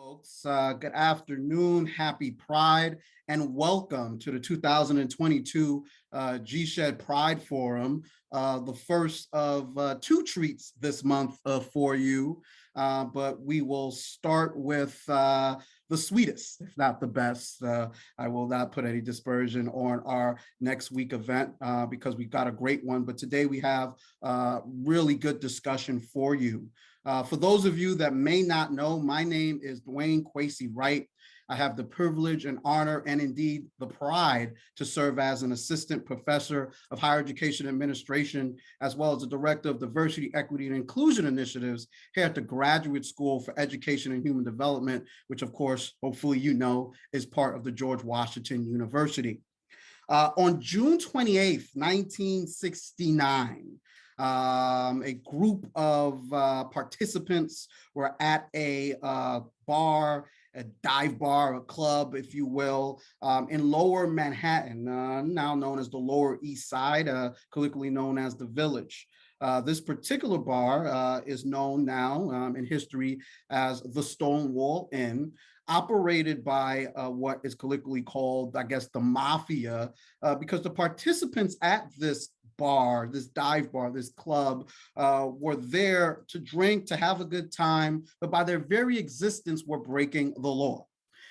Folks, good afternoon, happy Pride, and welcome to the 2022 gsehd Pride Forum, the first of two treats this month for you, but we will start with the sweetest, if not the best. I will not put any dispersion on our next week event because we've got a great one, but today we have really good discussion for you. For those of you that may not know, my name is Dwayne Wright. I have the privilege and honor and indeed the pride to serve as an assistant professor of higher education administration, as well as the director of diversity, equity, and inclusion initiatives here at the Graduate School for Education and Human Development, which of course, hopefully you know, is part of the George Washington University. On June 28th, 1969, a group of participants were at a bar, a dive bar, a club, if you will, in Lower Manhattan, now known as the Lower East Side, colloquially known as the Village. This particular bar is known now in history as the Stonewall Inn, operated by what is colloquially called, I guess, the mafia, because the participants at this bar, this dive bar, this club, were there to drink, to have a good time, but by their very existence were breaking the law.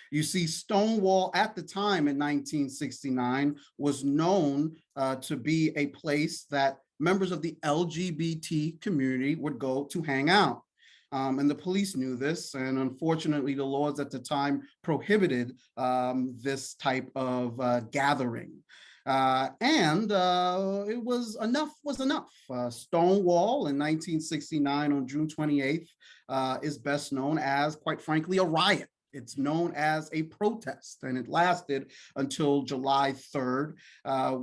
You see, Stonewall at the time in 1969 was known to be a place that members of the LGBT community would go to hang out. And the police knew this, and unfortunately the laws at the time prohibited this type of gathering. It was enough was enough. Stonewall in 1969 on June 28th is best known as, quite frankly, a riot. It's known as a protest, and it lasted until July 3rd,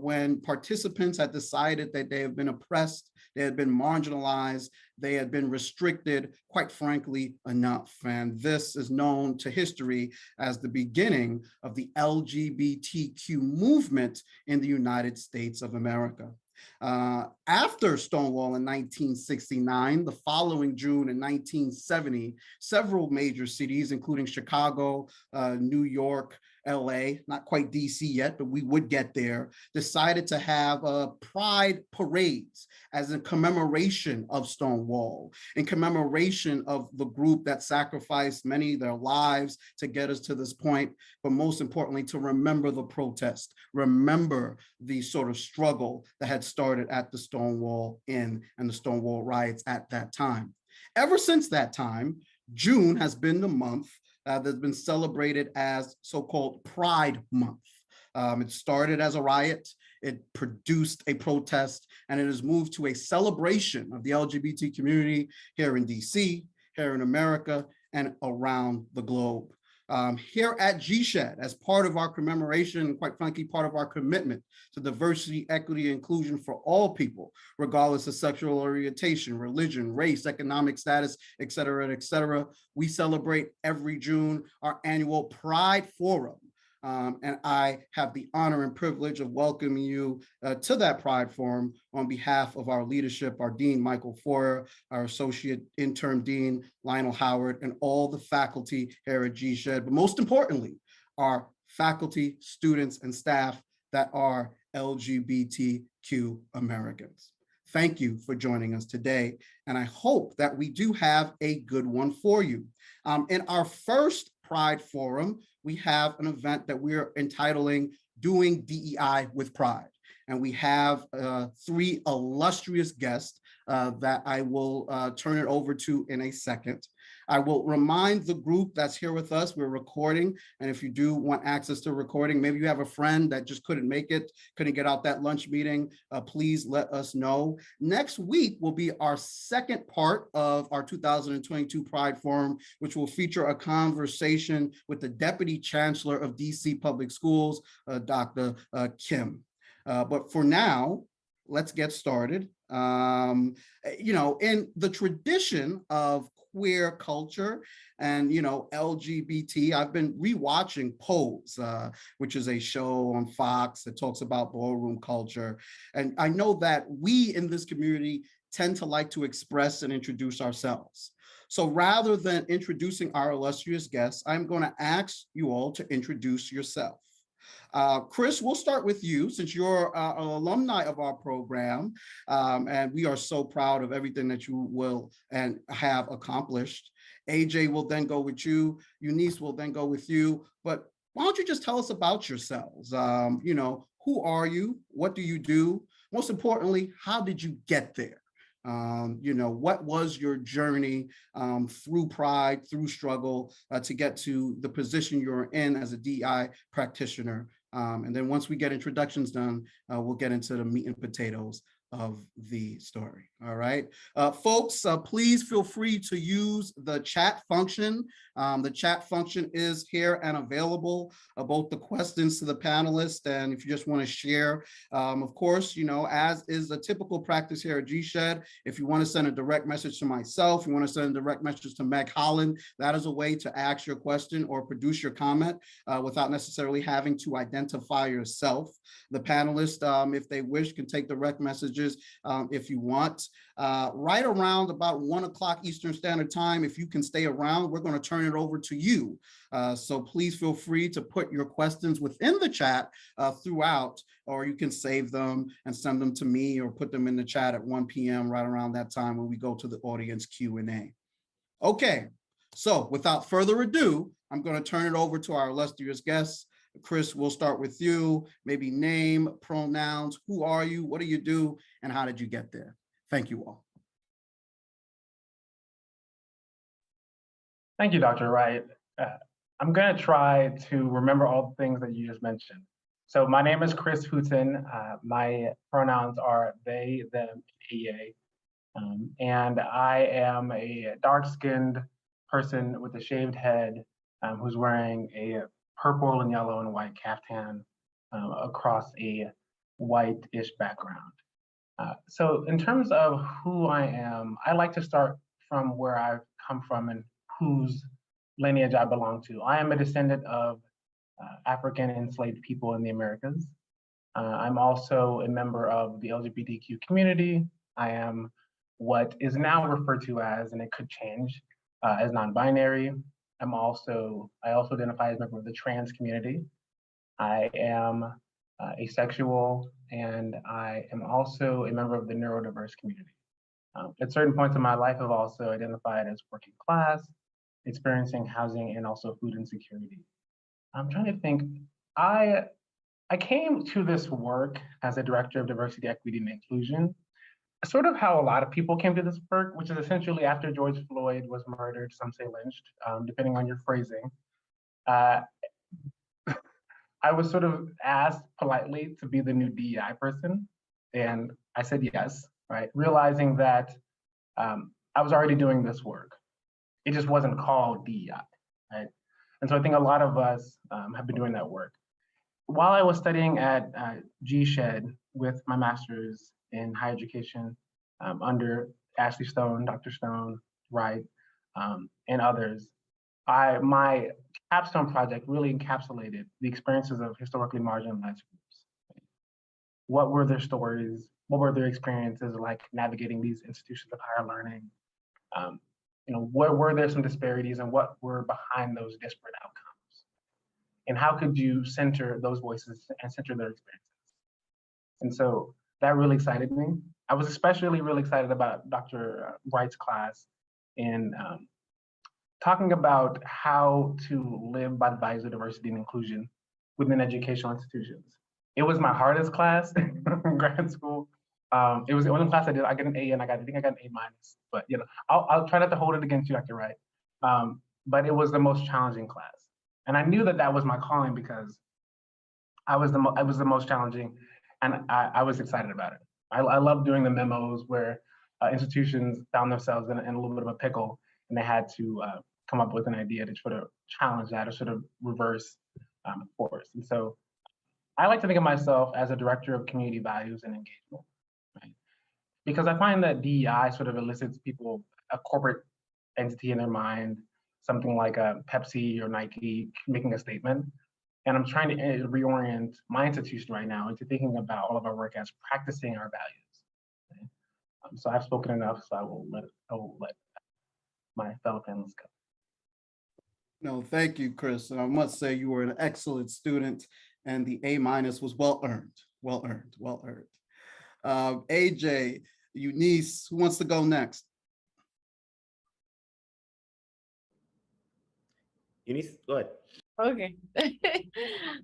when participants had decided that they have been oppressed, they had been marginalized, they had been restricted, quite frankly, enough. And this is known to history as the beginning of the LGBTQ movement in the United States of America. After Stonewall in 1969, the following June in 1970, several major cities, including Chicago, New York, LA, not quite DC yet, but we would get there, decided to have pride parades as a commemoration of Stonewall, in commemoration of the group that sacrificed many of their lives to get us to this point, but most importantly, to remember the protest, remember the sort of struggle that had started at the Stonewall Inn and the Stonewall riots at that time. Ever since that time, June has been the month that's been celebrated as so-called Pride Month. It started as a riot, it produced a protest, and it has moved to a celebration of the LGBT community here in DC, here in America, and around the globe. Here at gsehd, as part of our commemoration, and quite frankly, part of our commitment to diversity, equity, and inclusion for all people, regardless of sexual orientation, religion, race, economic status, et cetera, we celebrate every June our annual Pride Forum. And I have the honor and privilege of welcoming you to that Pride Forum on behalf of our leadership, our Dean, Michael Foyer, our Associate Interim Dean, Lionel Howard, and all the faculty here at gsehd, but most importantly, our faculty, students, and staff that are LGBTQ Americans. Thank you for joining us today, and I hope that we do have a good one for you. In our first Pride Forum, we have an event that we're entitling Doing DEI with Pride. And we have three illustrious guests that I will turn it over to in a second. I will remind the group that's here with us, we're recording. And if you do want access to recording, maybe you have a friend that just couldn't make it, couldn't get out that lunch meeting, please let us know. Next week will be our second part of our 2022 Pride Forum, which will feature a conversation with the Deputy Chancellor of DC Public Schools, Dr. Kim. But for now, let's get started. In the tradition of queer culture and, LGBT, I've been rewatching Pose, which is a show on Fox that talks about ballroom culture. And I know that we in this community tend to like to express and introduce ourselves. So rather than introducing our illustrious guests, I'm going to ask you all to introduce yourself. Chris, we'll start with you since you're an alumni of our program, and we are so proud of everything that you will and have accomplished. AJ will then go with you. Eunice will then go with you. But why don't you just tell us about yourselves? You know, who are you? What do you do? Most importantly, how did you get there? You know, what was your journey through pride, through struggle to get to the position you're in as a DEI practitioner? And then once we get introductions done, we'll get into the meat and potatoes of the story. All right, folks, please feel free to use the chat function. The chat function is here and available, both the questions to the panelists, and if you just want to share, of course, you know, as is a typical practice here at GSHED, if you want to send a direct message to myself, you want to send a direct message to Meg Holland, that is a way to ask your question or produce your comment without necessarily having to identify yourself. The panelists, if they wish, can take direct messages if you want. Right around about 1 o'clock Eastern Standard Time, if you can stay around, we're going to turn it over to you. So please feel free to put your questions within the chat throughout, or you can save them and send them to me or put them in the chat at 1 p.m. right around that time when we go to the audience Q&A. Okay, so without further ado, I'm going to turn it over to our illustrious guests. Chris, we'll start with you. Maybe name, pronouns, who are you, what do you do, and how did you get there? Thank you all. Thank you, Dr. Wright. I'm going to try to remember all the things that you just mentioned. So my name is Chris Hooten. My pronouns are they, them, EA. And I am a dark-skinned person with a shaved head who's wearing a purple and yellow and white caftan across a white-ish background. So in terms of who I am, I like to start from where I've come from and whose lineage I belong to. I am a descendant of African enslaved people in the Americas. I'm also a member of the LGBTQ community. I am what is now referred to as, and it could change, as non-binary. I also identify as a member of the trans community. I am asexual, and I am also a member of the neurodiverse community. At certain points in my life, I've also identified as working class, experiencing housing, and also food insecurity. I'm trying to think. I came to this work as a director of diversity, equity, and inclusion, sort of how a lot of people came to this work, which is essentially after George Floyd was murdered, some say lynched, depending on your phrasing. I was sort of asked politely to be the new DEI person, and I said yes, right? Realizing that I was already doing this work. It just wasn't called DEI, right? And so I think a lot of us have been doing that work. While I was studying at GSHED with my master's in higher education under Ashley Stone, Dr. Stone, Wright, and others, my capstone project really encapsulated the experiences of historically marginalized groups. What were their stories? What were their experiences like navigating these institutions of higher learning? You know, where were there some disparities and what were behind those disparate outcomes? And how could you center those voices and center their experiences? And so that really excited me. I was especially really excited about Dr. Wright's class in talking about how to live by the values of diversity and inclusion within educational institutions. It was my hardest class in grad school. It was the only class I did. I got an A, and I think I got an A minus. But you know, I'll try not to hold it against you, Dr. Wright. But it was the most challenging class, and I knew that that was my calling because I was the most challenging, and I was excited about it. I love doing the memos where institutions found themselves in a little bit of a pickle, and they had to come up with an idea to sort of challenge that or sort of reverse course. And so I like to think of myself as a director of community values and engagement, right? Because I find that DEI sort of elicits people, a corporate entity in their mind, something like a Pepsi or Nike making a statement. And I'm trying to reorient my institution right now into thinking about all of our work as practicing our values. Okay? So I've spoken enough, so I will let my fellow panelists covered. No, thank you, Chris. And I must say you were an excellent student, and the A- was well earned, well earned, well earned. AJ, Eunice, who wants to go next? Eunice, go ahead. Okay.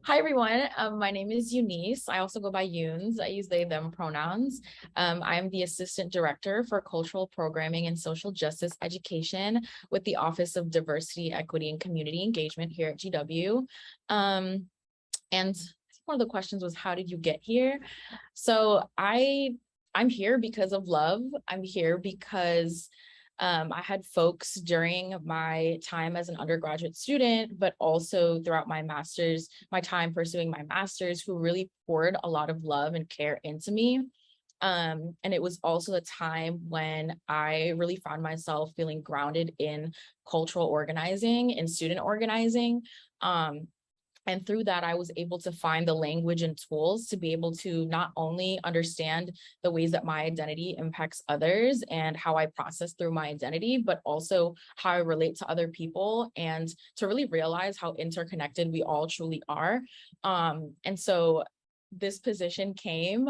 Hi, everyone. My name is Eunice. I also go by Eunz. I use they, them pronouns. I'm the Assistant Director for Cultural Programming and Social Justice Education with the Office of Diversity, Equity, and Community Engagement here at GW. And one of the questions was, how did you get here? So I'm here because of love. I'm here because I had folks during my time as an undergraduate student, but also throughout my master's, my time pursuing my master's, who really poured a lot of love and care into me. And it was also a time when I really found myself feeling grounded in cultural organizing and student organizing. And through that, I was able to find the language and tools to be able to not only understand the ways that my identity impacts others and how I process through my identity, but also how I relate to other people, and to really realize how interconnected we all truly are. And so this position came.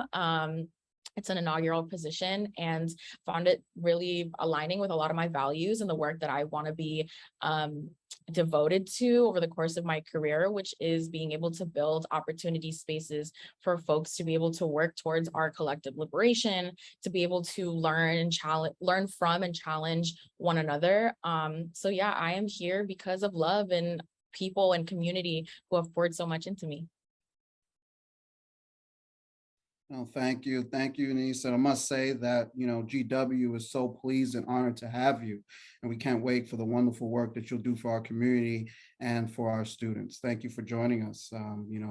It's an inaugural position, and found it really aligning with a lot of my values and the work that I want to be devoted to over the course of my career, which is being able to build opportunity spaces for folks to be able to work towards our collective liberation, to be able to learn from and challenge one another. So yeah, I am here because of love and people and community who have poured so much into me. No, thank you, Eunice. And I must say that, GW is so pleased and honored to have you, and we can't wait for the wonderful work that you'll do for our community and for our students. Thank you for joining us.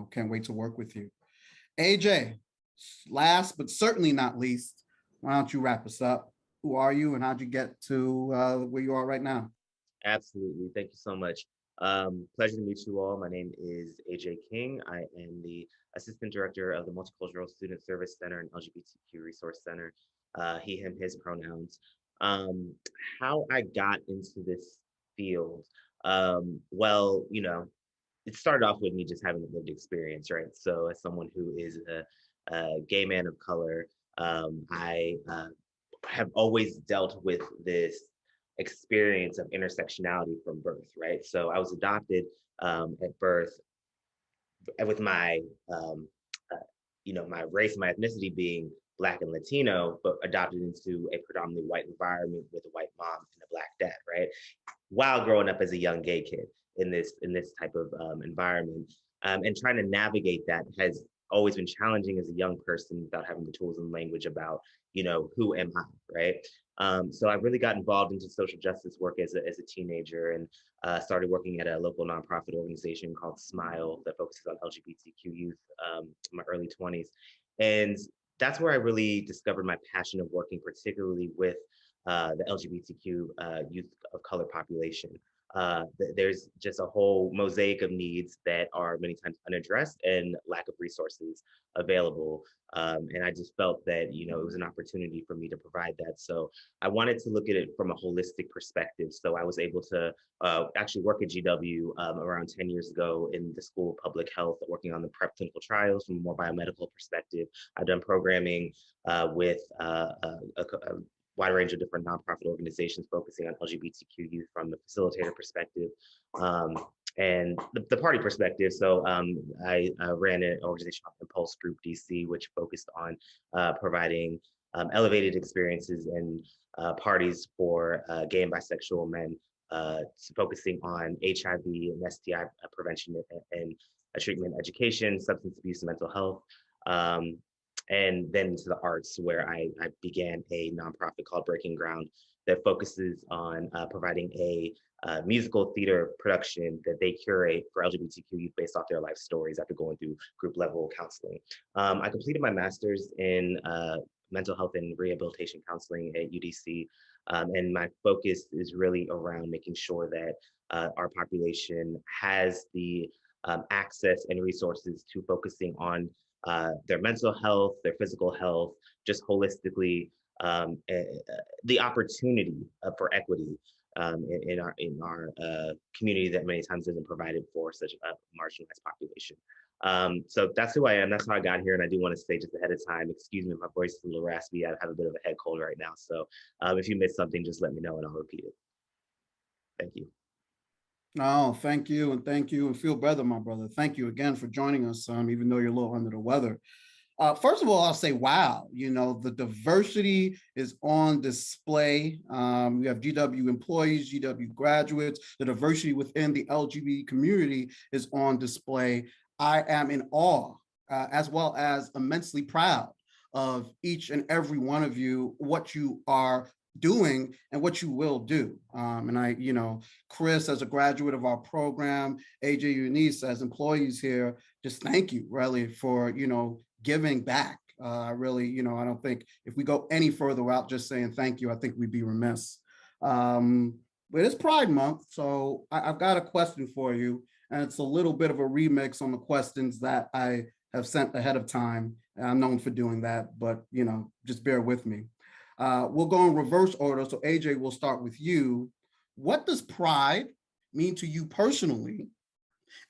Can't wait to work with you. AJ, last but certainly not least, why don't you wrap us up? Who are you, and how'd you get to where you are right now? Absolutely. Thank you so much. Pleasure to meet you all. My name is AJ King. I am the Assistant Director of the Multicultural Student Service Center and LGBTQ Resource Center. He, him, his pronouns. How I got into this field, well, it started off with me just having a lived experience, right? So as someone who is a gay man of color, I have always dealt with this experience of intersectionality from birth, right? So I was adopted at birth with my, my race, my ethnicity being Black and Latino, but adopted into a predominantly white environment with a white mom and a Black dad, right? While growing up as a young gay kid in this type of environment, and trying to navigate that has always been challenging as a young person without having the tools and language about, who am I, right? So I really got involved into social justice work as a teenager, and started working at a local nonprofit organization called Smile that focuses on LGBTQ youth in my early 20s. And that's where I really discovered my passion of working particularly with the LGBTQ youth of color population. There's just a whole mosaic of needs that are many times unaddressed and lack of resources available. And I just felt that, it was an opportunity for me to provide that. So I wanted to look at it from a holistic perspective. So I was able to actually work at GW around 10 years ago in the School of Public Health, working on the PrEP clinical trials from a more biomedical perspective. I've done programming with a wide range of different nonprofit organizations focusing on LGBTQ youth from the facilitator perspective and the party perspective. So I ran an organization called Impulse Group DC, which focused on providing elevated experiences and parties for gay and bisexual men, focusing on HIV and STI prevention and treatment, education, substance abuse, and mental health. And then into the arts, where I began a nonprofit called Breaking Ground that focuses on providing a musical theater production that they curate for LGBTQ youth based off their life stories after going through group level counseling. I completed my master's in mental health and rehabilitation counseling at UDC. And my focus is really around making sure that our population has the access and resources to focusing on their mental health, their physical health, just holistically, the opportunity for equity in our community that many times isn't provided for such a marginalized population. So that's who I am. That's how I got here. And I do want to say just ahead of time, excuse me, if my voice is a little raspy. I have a bit of a head cold right now. So if you missed something, just let me know and I'll repeat it. Thank you. No, thank you. And thank you. And feel better, my brother. Thank you again for joining us, even though you're a little under the weather. First of all, I'll say, wow, the diversity is on display. We have GW employees, GW graduates, the diversity within the LGBT community is on display. I am in awe, as well as immensely proud of each and every one of you, what you are doing and what you will do. And I, Chris, as a graduate of our program, AJ, Eunice, as employees here, just thank you really for, giving back. Really, I don't think if we go any further without just saying thank you, I think we'd be remiss. But it's Pride Month, so I've got a question for you, and it's a little bit of a remix on the questions that I have sent ahead of time. And I'm known for doing that, but just bear with me. We'll go in reverse order. So AJ, we'll start with you. What does pride mean to you personally?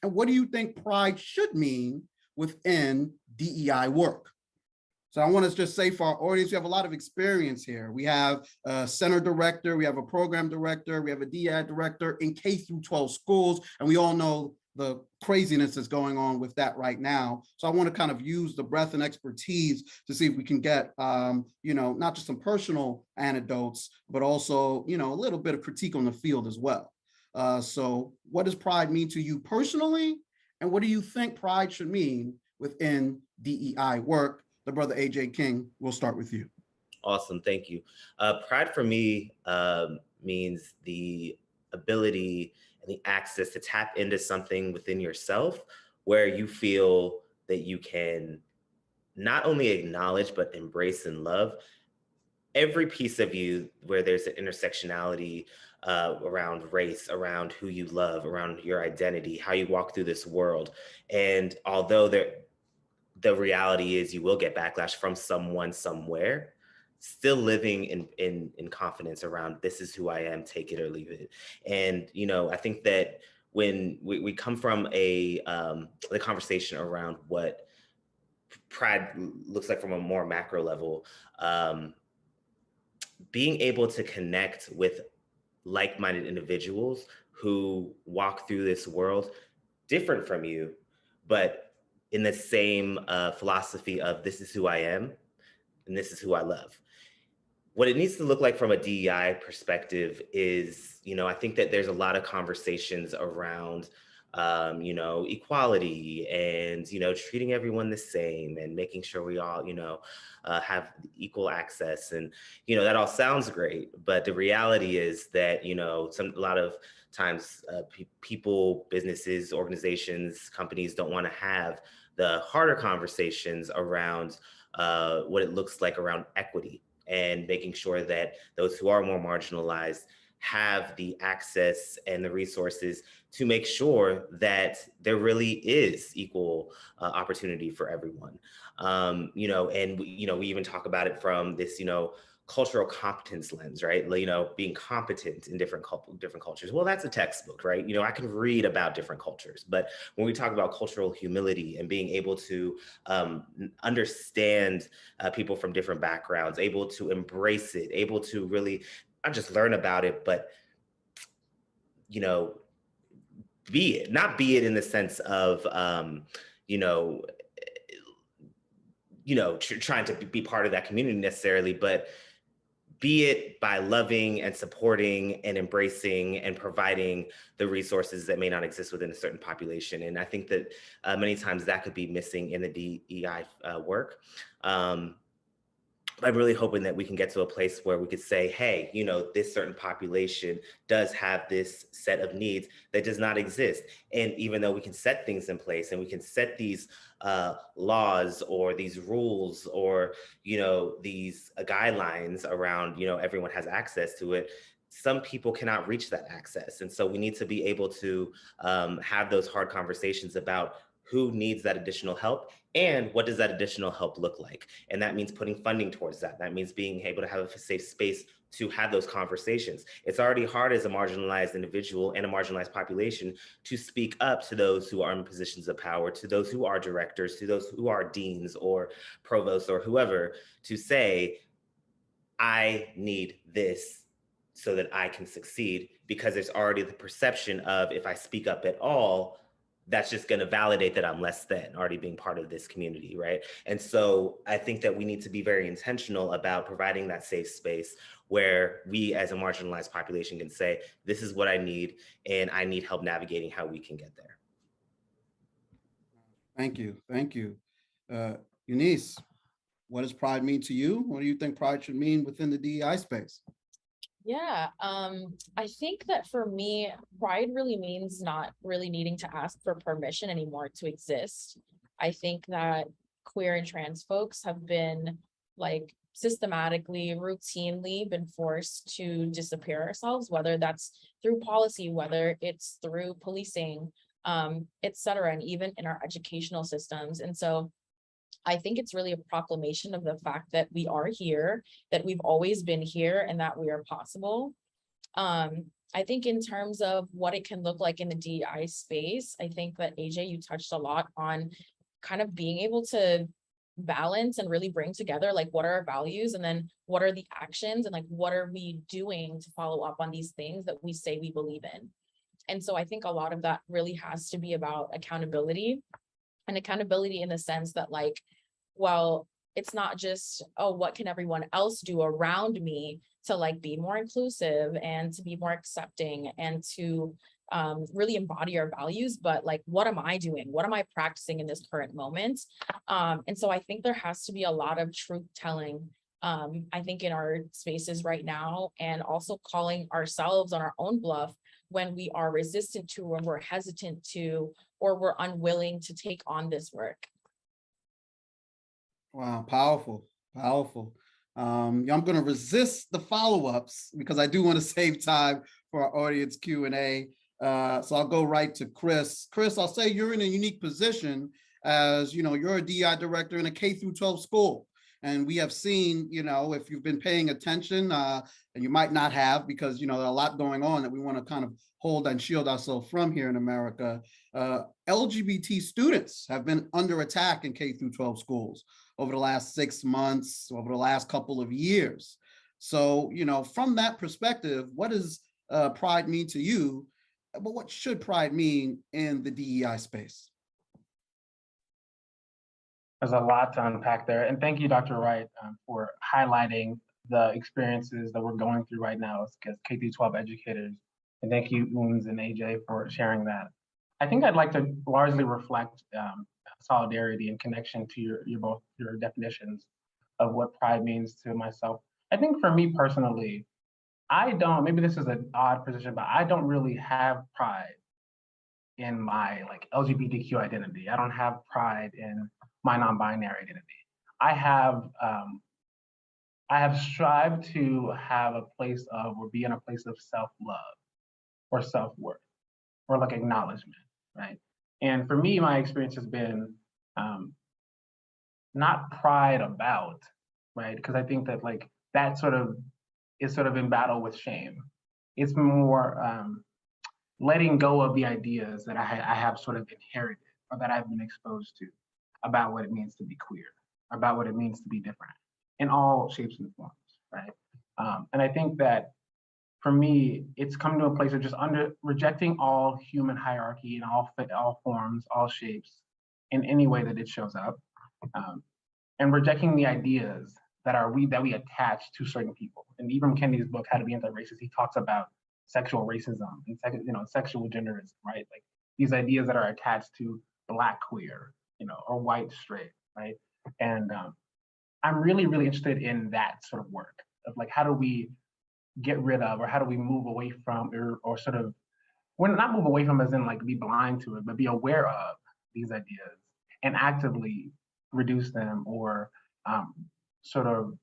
And what do you think pride should mean within DEI work? So I want to just say for our audience, we have a lot of experience here. We have a center director, we have a program director, we have a DEI director in K through 12 schools, and we all know the craziness that's going on with that right now. So I want to kind of use the breadth and expertise to see if we can get, not just some personal anecdotes, but also, a little bit of critique on the field as well. So what does pride mean to you personally? And what do you think pride should mean within DEI work? The brother AJ King, we'll start with you. Awesome, thank you. Pride for me means the ability and the access to tap into something within yourself where you feel that you can not only acknowledge, but embrace and love every piece of you, where there's an intersectionality around race, around who you love, around your identity, how you walk through this world. And although the reality is you will get backlash from someone somewhere, still living in confidence around this is who I am, take it or leave it. And, I think that when we come from the conversation around what pride looks like from a more macro level, being able to connect with like-minded individuals who walk through this world different from you, but in the same philosophy of this is who I am and this is who I love. What it needs to look like from a DEI perspective is, I think that there's a lot of conversations around, equality and, treating everyone the same and making sure we all, have equal access. And, that all sounds great, but the reality is that, a lot of times people, businesses, organizations, companies don't want to have the harder conversations around what it looks like around equity and making sure that those who are more marginalized have the access and the resources to make sure that there really is equal opportunity for everyone. And we even talk about it from this, cultural competence lens, right? Being competent in different cultures. Well, that's a textbook, right? I can read about different cultures, but when we talk about cultural humility and being able to understand people from different backgrounds, able to embrace it, able to really not just learn about it, but be it, not be it in the sense of trying to be part of that community necessarily, but be it by loving and supporting and embracing and providing the resources that may not exist within a certain population. And I think that many times that could be missing in the DEI work. I'm really hoping that we can get to a place where we could say, hey, this certain population does have this set of needs that does not exist. And even though we can set things in place and we can set these laws or these rules or, these guidelines around, everyone has access to it, some people cannot reach that access. And so we need to be able to have those hard conversations about who needs that additional help and what does that additional help look like. And that means putting funding towards that. That means being able to have a safe space to have those conversations. It's already hard as a marginalized individual and a marginalized population to speak up to those who are in positions of power, to those who are directors, to those who are deans or provosts or whoever, to say, I need this so that I can succeed, because there's already the perception of, if I speak up at all, that's just going to validate that I'm less than already being part of this community, right? And so I think that we need to be very intentional about providing that safe space where we as a marginalized population can say, this is what I need, and I need help navigating how we can get there. Thank you. Thank you. Eunice, what does pride mean to you? What do you think pride should mean within the DEI space? Yeah, I think that for me, pride really means not really needing to ask for permission anymore to exist. I think that queer and trans folks have been like systematically, routinely been forced to disappear ourselves, whether that's through policy, whether it's through policing, et cetera, and even in our educational systems. And so I think it's really a proclamation of the fact that we are here, that we've always been here, and that we are possible. I think in terms of what it can look like in the DEI space, I think that AJ, you touched a lot on kind of being able to balance and really bring together like what are our values, and then what are the actions, and like what are we doing to follow up on these things that we say we believe in. And so I think a lot of that really has to be about accountability. And accountability in the sense that like, well, it's not just, oh, what can everyone else do around me to like be more inclusive and to be more accepting and to really embody our values, but like, what am I doing? What am I practicing in this current moment? And so I think there has to be a lot of truth telling, I think, in our spaces right now, and also calling ourselves on our own bluff when we are resistant to, or we're hesitant to, or we're unwilling to take on this work. Wow, powerful, powerful. I'm going to resist the follow-ups because I do want to save time for our audience Q&A. So I'll go right to Chris. Chris, I'll say you're in a unique position as, you know, you're a DEI director in a K-12 school. And we have seen, you know, if you've been paying attention, and you might not have, because, you know, there's a lot going on that we want to kind of hold and shield ourselves from here in America. LGBT students have been under attack in K-12 schools over the last 6 months, over the last couple of years. So, you know, from that perspective, what does pride mean to you? But what should pride mean in the DEI space? There's a lot to unpack there. And thank you, Dr. Wright, for highlighting the experiences that we're going through right now as K-12 educators. And thank you, Eunz and AJ, for sharing that. I think I'd like to largely reflect solidarity and connection to your definitions of what pride means to myself. I think for me personally, I don't, maybe this is an odd position, but I don't really have pride in my like LGBTQ identity. I don't have pride in my non-binary identity. I have strived to have a place of, or be in a place of self-love or self-worth or like acknowledgement, right? And for me, my experience has been not pride about, right? Because I think that like that sort of is sort of in battle with shame. It's more letting go of the ideas that I have sort of inherited or that I've been exposed to about what it means to be queer, about what it means to be different in all shapes and forms, right? And I think that for me, it's come to a place of just rejecting all human hierarchy in all forms, all shapes, in any way that it shows up, and rejecting the ideas that we attach to certain people. And Ibram Kendi's book, How to Be Anti-Racist, he talks about sexual racism and sexual genderism, right? Like these ideas that are attached to Black queer, or white straight, right? And I'm really, really interested in that sort of work of like, how do we get rid of, or how do we move away from, or sort of, well, not move away from as in like be blind to it, but be aware of these ideas and actively reduce them or sort of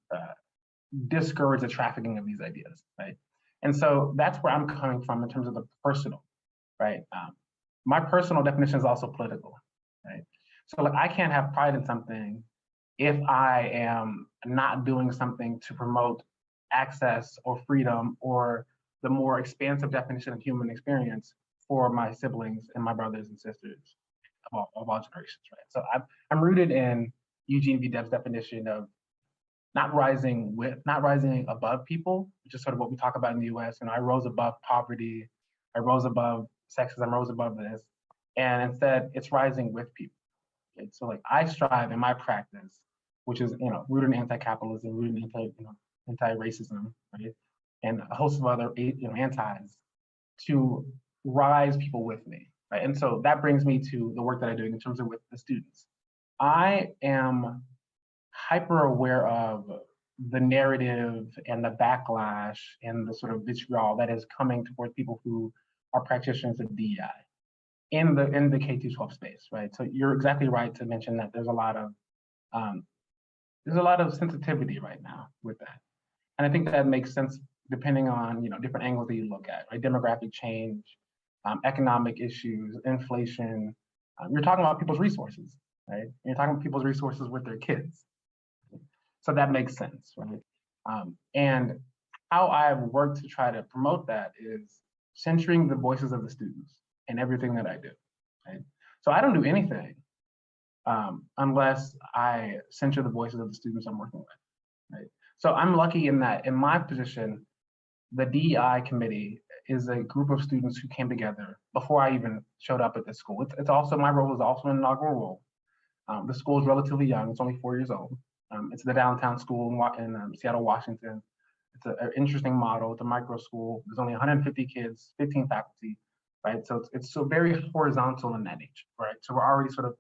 discourage the trafficking of these ideas, right? And so that's where I'm coming from in terms of the personal, right? My personal definition is also political, right? So like, I can't have pride in something if I am not doing something to promote access or freedom or the more expansive definition of human experience for my siblings and my brothers and sisters of all generations, right? So I'm rooted in Eugene V. Debs' definition of not rising above people, which is sort of what we talk about in the US. And I rose above poverty, I rose above sexism, I rose above this. And instead, it's rising with people. Okay? So like, I strive in my practice, which is, rooted in anti-capitalism, rooted in anti-racism, right? And a host of other, antis, to rise people with me, right? And so that brings me to the work that I'm doing in terms of with the students. I am hyper aware of the narrative and the backlash and the sort of vitriol that is coming towards people who are practitioners of DEI in the K-12 space, right? So you're exactly right to mention that there's a lot of sensitivity right now with that. And I think that makes sense depending on different angles that you look at, right? Demographic change, economic issues, inflation. You're talking about people's resources, right? You're talking about people's resources with their kids. So that makes sense, right? And how I've worked to try to promote that is centering the voices of the students in everything that I do, right? So I don't do anything unless I center the voices of the students I'm working with, right? So I'm lucky in that in my position, the DEI committee is a group of students who came together before I even showed up at the school. It's also, my role is also an inaugural role. The school is relatively young, it's only 4 years old. It's the downtown school in Seattle, Washington. It's an interesting model. It's a micro school. There's only 150 kids, 15 faculty, right? So it's so very horizontal in that nature, right? So we're already sort of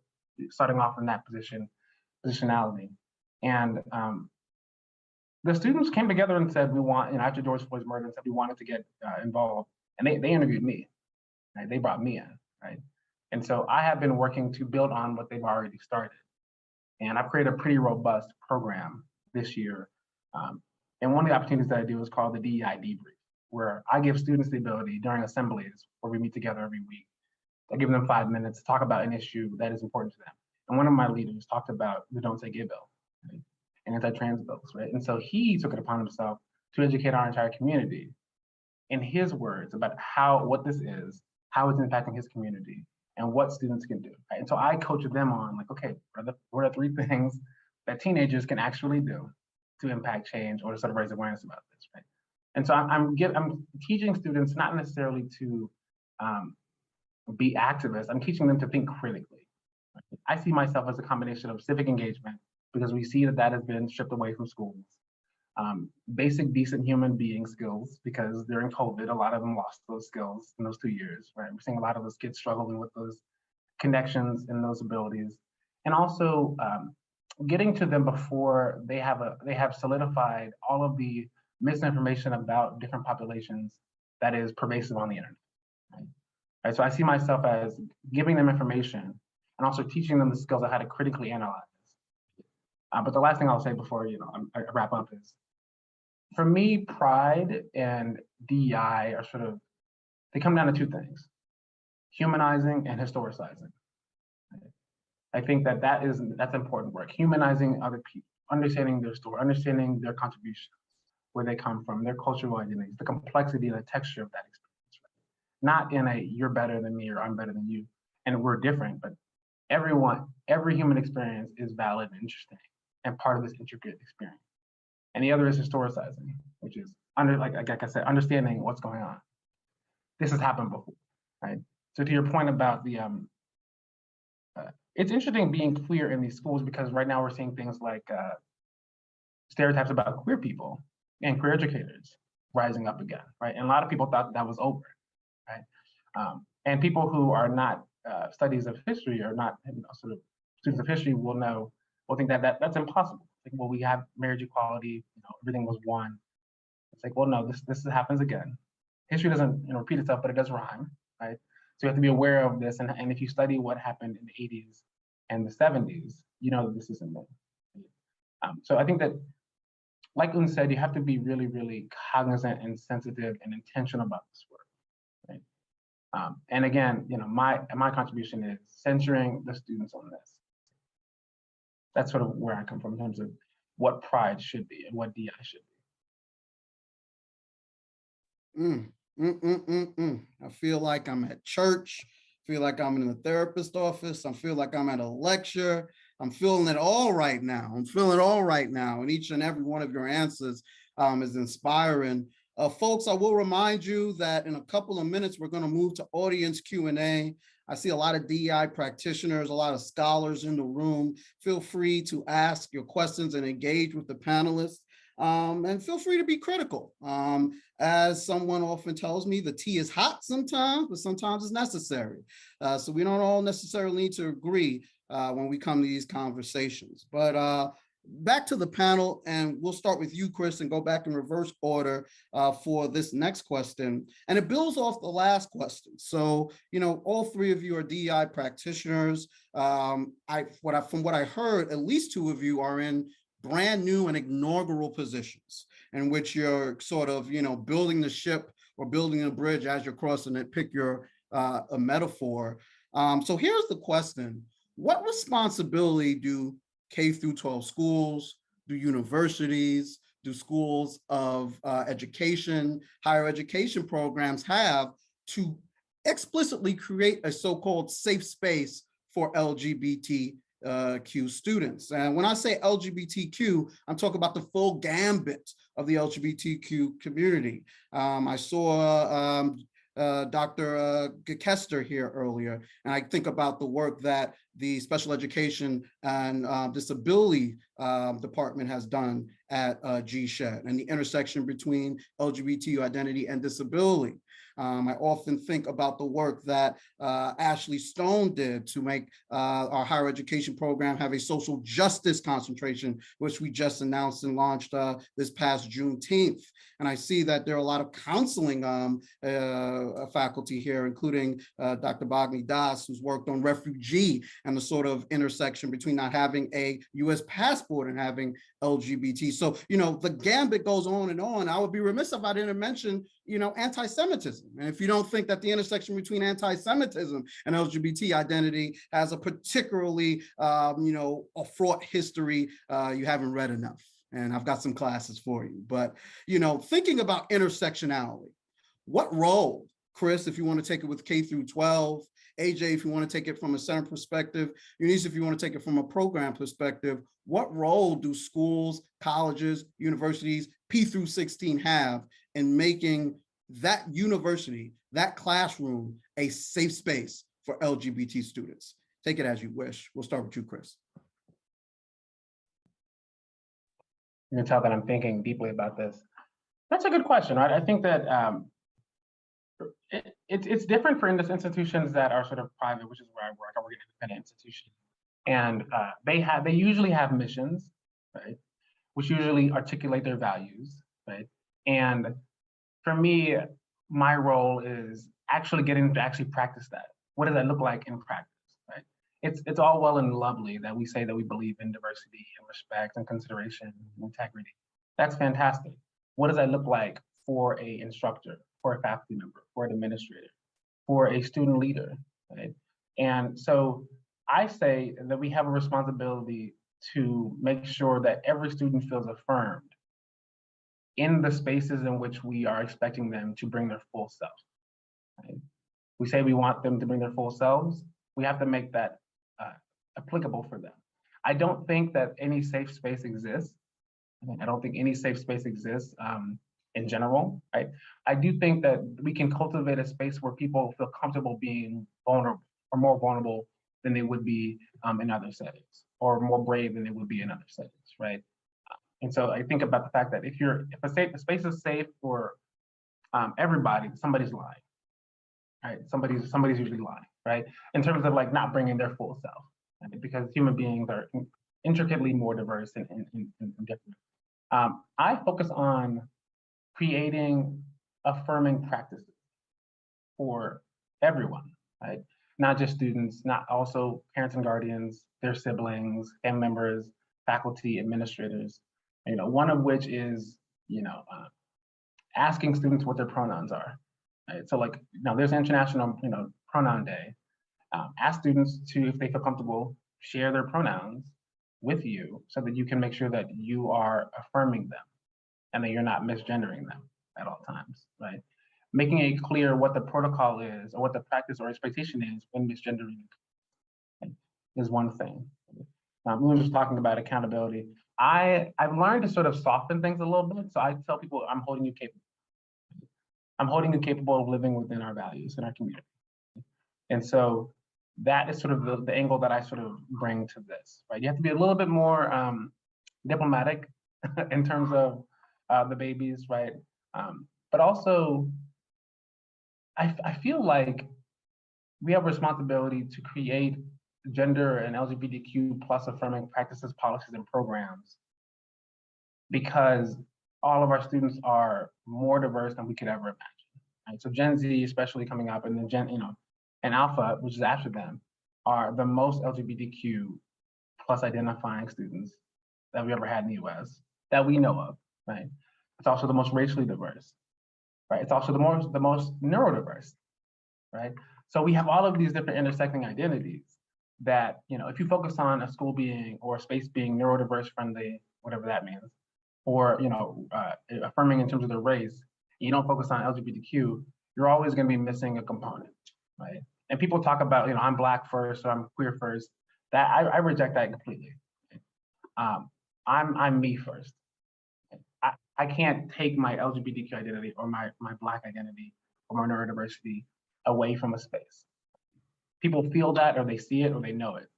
starting off in that positionality. And the students came together and said, we want, after George Floyd's murder, and said we wanted to get involved. And they interviewed me, right? They brought me in, right? And so I have been working to build on what they've already started. And I've created a pretty robust program this year. And one of the opportunities that I do is called the DEI debrief, where I give students the ability during assemblies where we meet together every week. I give them 5 minutes to talk about an issue that is important to them. And one of my leaders talked about the Don't Say Gay bill, right? And anti-trans bills, right? And so he took it upon himself to educate our entire community in his words about what this is, how it's impacting his community, and what students can do, right? And so I coach them on like, okay, what are 3 things that teenagers can actually do to impact change or to sort of raise awareness about this, right? And so I'm teaching students not necessarily to be activists, I'm teaching them to think critically. Right? I see myself as a combination of civic engagement, because we see that has been stripped away from schools. Basic decent human being skills, because during COVID, a lot of them lost those skills in those 2 years, right? We're seeing a lot of those kids struggling with those connections and those abilities. And also getting to them before they have solidified all of the misinformation about different populations that is pervasive on the internet, right? So I see myself as giving them information and also teaching them the skills of how to critically analyze. But the last thing I'll say before I wrap up is, for me, pride and DEI are they come down to 2 things: humanizing and historicizing. I think that's important work. Humanizing other people, understanding their story, understanding their contributions, where they come from, their cultural identities, the complexity and the texture of that experience. Right? Not in a you're better than me or I'm better than you, and we're different, but every human experience is valid and interesting and part of this intricate experience. And the other is historicizing, which is like I said, understanding what's going on. This has happened before, right? So to your point about the, it's interesting being queer in these schools, because right now we're seeing things like stereotypes about queer people and queer educators rising up again, right? And a lot of people thought that was over, right? And people who are not studies of history or not sort of students of history will think that that's impossible. Like, well, we have marriage equality, everything was one. It's like, well, no, this happens again. History doesn't repeat itself, but it does rhyme, right? So you have to be aware of this, and if you study what happened in the 80s and the 70s, you know that this isn't new. So I think that, like Eunz said, you have to be really, really cognizant and sensitive and intentional about this work, right? And again, my contribution is centering the students on this, That's sort of where I come from in terms of what pride should be and what DI should be. I feel like I'm at church. I feel like I'm in the therapist office. I feel like I'm at a lecture. I'm feeling it all right now. I'm feeling it all right now. And each and every one of your answers is inspiring. Folks, I will remind you that in a couple of minutes, we're going to move to audience Q&A. I see a lot of DEI practitioners, a lot of scholars in the room. Feel free to ask your questions and engage with the panelists. And feel free to be critical. As someone often tells me, the tea is hot sometimes, but sometimes it's necessary. So we don't all necessarily need to agree when we come to these conversations. But back to the panel, and we'll start with you, Chris, and go back in reverse order for this next question. And it builds off the last question. So, you know, all three of you are DEI practitioners. From what I heard, at least two of you are in brand new and inaugural positions in which you're sort of, you know, building the ship or building a bridge as you're crossing it, pick your a metaphor. So here's the question. What responsibility do K through 12 schools, do universities, do schools of education, higher education programs have to explicitly create a so-called safe space for LGBTQ students? And when I say LGBTQ, I'm talking about the full gambit of the LGBTQ community. I saw Dr. Kester here earlier, and I think about the work that the Special Education and Disability Department has done at gsehd and the intersection between LGBT identity and disability. I often think about the work that Ashley Stone did to make our higher education program have a social justice concentration, which we just announced and launched this past Juneteenth. And I see that there are a lot of counseling faculty here, including Dr. Bogni Das, who's worked on refugee and the sort of intersection between not having a US passport and having LGBT. So, you know, the gambit goes on and on. I would be remiss if I didn't mention, you know, anti-Semitism. And if you don't think that the intersection between anti-Semitism and LGBT identity has a particularly, you know, a fraught history, you haven't read enough. And I've got some classes for you. But, you know, thinking about intersectionality, what role, Chris, if you want to take it with K through 12, AJ, if you want to take it from a center perspective, Eunice, if you want to take it from a program perspective, what role do schools, colleges, universities, P through 16 have in making that university, that classroom, a safe space for LGBT students? Take it as you wish. We'll start with you, Chris. You can tell that I'm thinking deeply about this. That's a good question, right? I think that it's different for institutions that are sort of private, which is where I work. I work in an independent institution, and they usually have missions, right, which usually articulate their values, right? And for me, my role is actually getting to actually practice that. What does that look like in practice, right? It's all well and lovely that we say that we believe in diversity and respect and consideration and integrity. That's fantastic. What does that look like for an instructor, for a faculty member, for an administrator, for a student leader, right? And so I say that we have a responsibility to make sure that every student feels affirmed in the spaces in which we are expecting them to bring their full self. Right? We say we want them to bring their full selves. We have to make that applicable for them. I don't think that any safe space exists. I don't think any safe space exists in general, right? I do think that we can cultivate a space where people feel comfortable being vulnerable or more vulnerable than they would be in other settings, or more brave than they would be in other settings, right? And so I think about the fact that if a space is safe for everybody, somebody's lying, right? Somebody's usually lying, right? In terms of like not bringing their full self, right? Because human beings are intricately more diverse and different. I focus on creating affirming practices for everyone, right? Not just students, not also parents and guardians, their siblings, family members, faculty, administrators. You know, one of which is, you know, asking students what their pronouns are. Right? So like, you know, there's International, you know, Pronoun Day. Ask students to, if they feel comfortable, share their pronouns with you so that you can make sure that you are affirming them and that you're not misgendering them at all times, right? Making it clear what the protocol is or what the practice or expectation is when misgendering is one thing. We were just talking about accountability. I've learned to sort of soften things a little bit. So I tell people, I'm holding you capable. I'm holding you capable of living within our values in our community. And so that is sort of the angle that I sort of bring to this, right? You have to be a little bit more diplomatic in terms of the babies, right? But also, I feel like we have a responsibility to create gender and LGBTQ plus affirming practices, policies, and programs, because all of our students are more diverse than we could ever imagine. Right? So Gen Z, especially coming up, and then and Alpha, which is after them, are the most LGBTQ plus identifying students that we ever had in the US that we know of, right? It's also the most racially diverse, right? It's also the most neurodiverse, right? So we have all of these different intersecting identities that, if you focus on a school being or a space being neurodiverse friendly, whatever that means, or, affirming in terms of their race, you don't focus on LGBTQ, you're always going to be missing a component, right? And people talk about, I'm Black first, or I'm queer first. That I reject that completely. I'm me first. I can't take my LGBTQ identity or my Black identity or my neurodiversity away from a space. People feel that, or they see it, or they know it,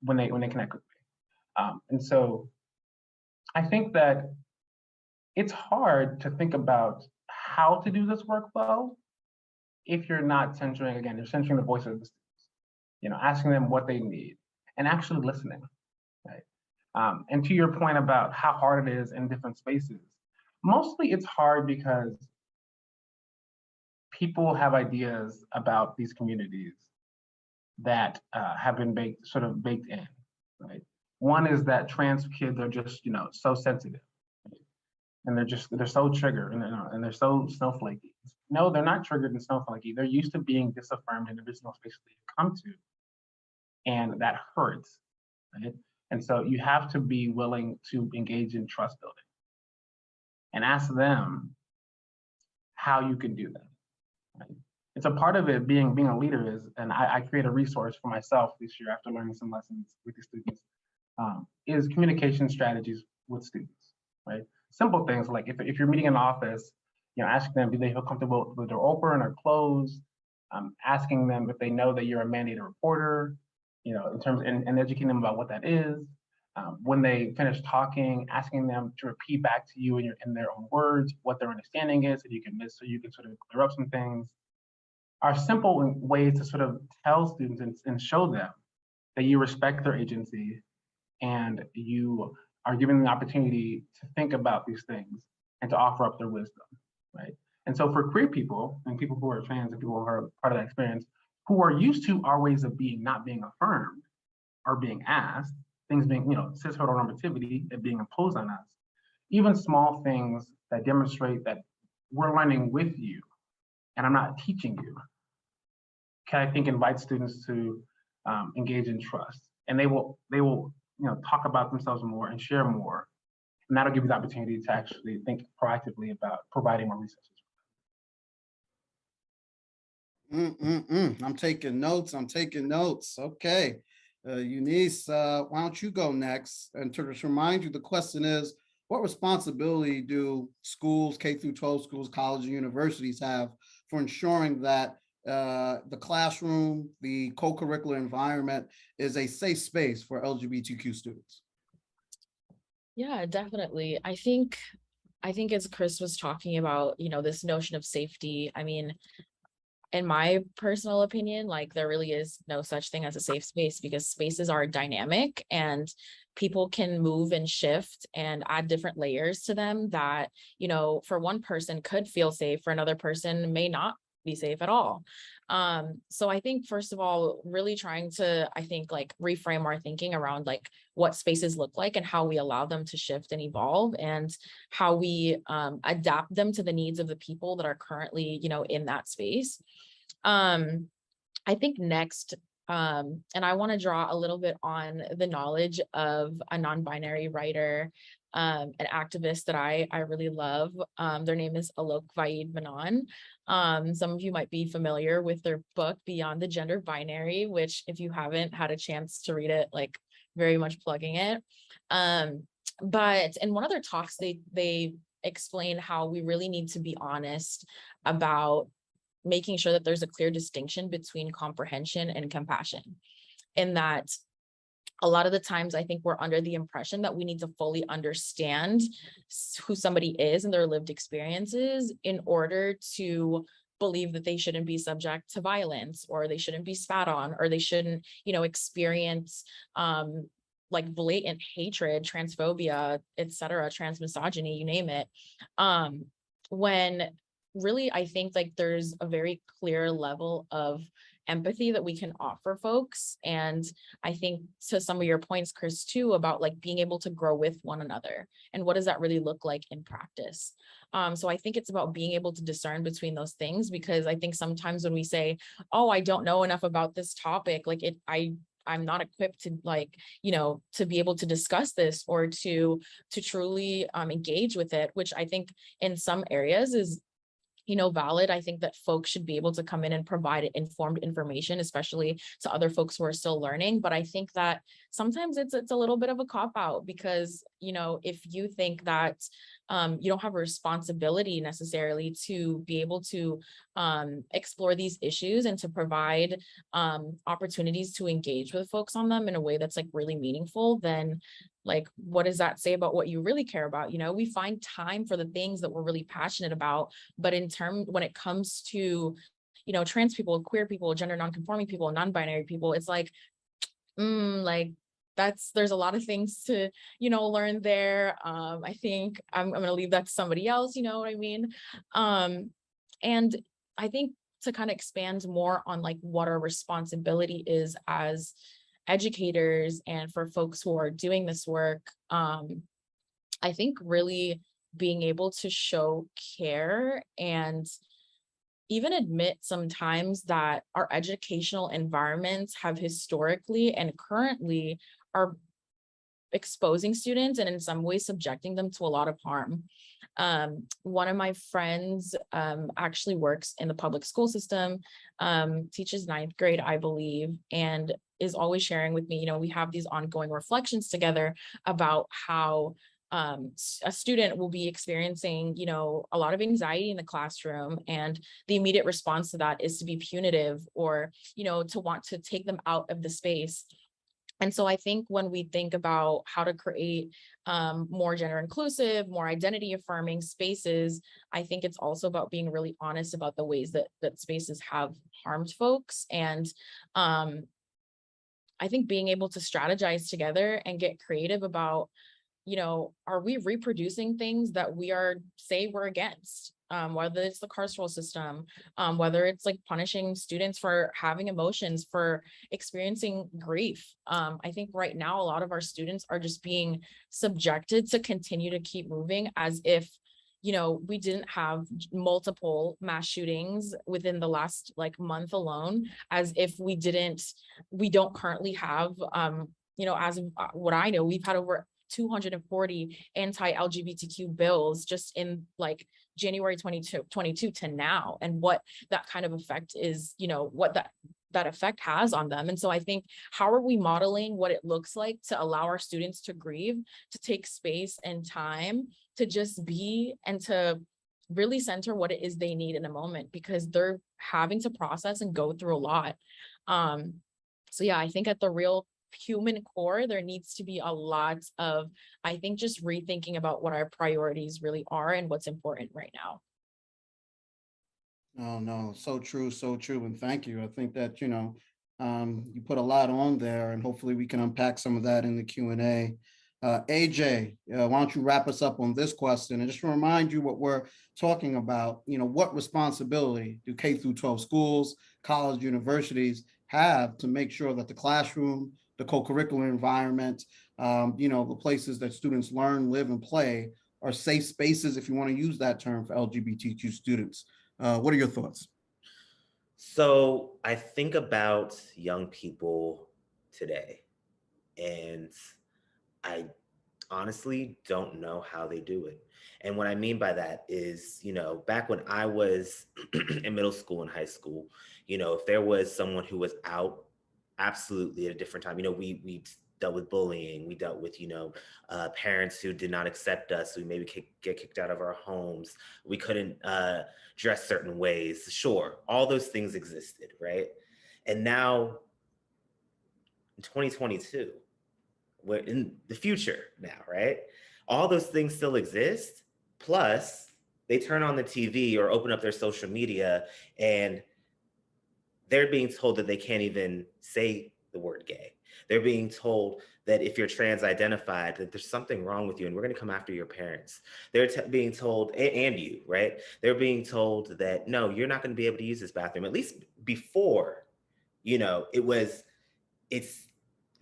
when they connect with me. And so I think that it's hard to think about how to do this work well if you're not centering the voice of the students, asking them what they need and actually listening, right? And to your point about how hard it is in different spaces, mostly it's hard because people have ideas about these communities that have been baked in, right? One is that trans kids are just, so sensitive, right? And they're so triggered and they're so snowflakey. No, they're not triggered and snowflakey. They're used to being disaffirmed in the original spaces they come to, and that hurts, right? And so you have to be willing to engage in trust building and ask them how you can do that. Right? It's a part of it being a leader and I create a resource for myself this year after learning some lessons with the students, is communication strategies with students, right? Simple things like if you're meeting in the office, asking them, do they feel comfortable with the door open or closed? Asking them if they know that you're a mandated reporter, in terms and educating them about what that is. When they finish talking, asking them to repeat back to you in their own words what their understanding is, so you can sort of clear up some things, are simple ways to sort of tell students and show them that you respect their agency and you are giving them the opportunity to think about these things and to offer up their wisdom, right? And so for queer people and people who are trans and people who are part of that experience, who are used to our ways of being, not being affirmed or being asked, things being, cis heteronormativity being imposed on us, even small things that demonstrate that we're learning with you and I'm not teaching you, can I think invite students to engage in trust, and they will talk about themselves more and share more, and that'll give you the opportunity to actually think proactively about providing more resources. I'm taking notes. Okay. Eunice, why don't you go next? And to just remind you, the question is, what responsibility do schools, K through 12 schools, colleges, and universities have for ensuring that the classroom, the co-curricular environment is a safe space for LGBTQ students? Yeah, definitely. I think as Chris was talking about, this notion of safety, I mean, in my personal opinion, like there really is no such thing as a safe space, because spaces are dynamic and people can move and shift and add different layers to them that, for one person could feel safe, for another person may not be safe at all. So I think, first of all, really trying to, reframe our thinking around like what spaces look like and how we allow them to shift and evolve, and how we adapt them to the needs of the people that are currently, in that space. I think next, And I want to draw a little bit on the knowledge of a non-binary writer, an activist that I really love. Their name is Alok Vaid Menon. Some of you might be familiar with their book, Beyond the Gender Binary, which if you haven't had a chance to read it, like very much plugging it. But in one of their talks, they explain how we really need to be honest about making sure that there's a clear distinction between comprehension and compassion. And that a lot of the times I think we're under the impression that we need to fully understand who somebody is and their lived experiences in order to believe that they shouldn't be subject to violence, or they shouldn't be spat on, or they shouldn't, experience like blatant hatred, transphobia, etc., transmisogyny, you name it. When really, I think like there's a very clear level of empathy that we can offer folks. And I think to some of your points, Chris, too, about like being able to grow with one another. And what does that really look like in practice? So I think it's about being able to discern between those things, because I think sometimes when we say, oh, I don't know enough about this topic, like I'm not equipped to to be able to discuss this or to truly engage with it, which I think in some areas is valid. I think that folks should be able to come in and provide informed information, especially to other folks who are still learning. But I think that sometimes it's a little bit of a cop-out, because, if you think that you don't have a responsibility necessarily to be able to explore these issues and to provide opportunities to engage with folks on them in a way that's like really meaningful, then like, what does that say about what you really care about? We find time for the things that we're really passionate about, but when it comes to, trans people, queer people, gender nonconforming people, non-binary people, it's like, there's a lot of things to, learn there. I think I'm going to leave that to somebody else, you know what I mean? And I think to kind of expand more on like what our responsibility is as educators and for folks who are doing this work, I think really being able to show care and even admit sometimes that our educational environments have historically and currently are exposing students and in some ways subjecting them to a lot of harm. One of my friends actually works in the public school system, teaches 9th grade, I believe, and is always sharing with me, we have these ongoing reflections together about how a student will be experiencing, a lot of anxiety in the classroom, and the immediate response to that is to be punitive or, to want to take them out of the space. And so I think when we think about how to create more gender inclusive, more identity affirming spaces, I think it's also about being really honest about the ways that spaces have harmed folks. And I think being able to strategize together and get creative about, are we reproducing things that we say we're against? Whether it's the carceral system, whether it's like punishing students for having emotions, for experiencing grief. I think right now, a lot of our students are just being subjected to continue to keep moving as if, we didn't have multiple mass shootings within the last like month alone, as if we don't currently have, as of what I know, we've had over 240 anti-LGBTQ bills just in like January 2022 to now, and what that kind of effect is, what that effect has on them. And so I think, how are we modeling what it looks like to allow our students to grieve, to take space and time to just be, and to really center what it is they need in a moment, because they're having to process and go through a lot. So yeah, I think at the real human core, there needs to be a lot of, I think, just rethinking about what our priorities really are and what's important right now. Oh, no, so true, so true. And thank you. I think that, you put a lot on there, and hopefully we can unpack some of that in the Q&A. AJ, why don't you wrap us up on this question? And just to remind you what we're talking about, what responsibility do K through 12 schools, college, universities have to make sure that the classroom, the co-curricular environment, the places that students learn, live, and play are safe spaces, if you want to use that term, for LGBTQ students. What are your thoughts? So I think about young people today, and I honestly don't know how they do it. And what I mean by that is, back when I was in middle school and high school, if there was someone who was out, absolutely at a different time, we dealt with bullying, we dealt with, parents who did not accept us, we maybe get kicked out of our homes, we couldn't dress certain ways. Sure, all those things existed, right? And now in 2022, we're in the future now, right? All those things still exist. Plus, they turn on the TV or open up their social media and they're being told that they can't even say the word gay. They're being told that if you're trans identified, that there's something wrong with you and we're going to come after your parents. They're being told, and you, right? They're being told that, no, you're not going to be able to use this bathroom. At least before, it's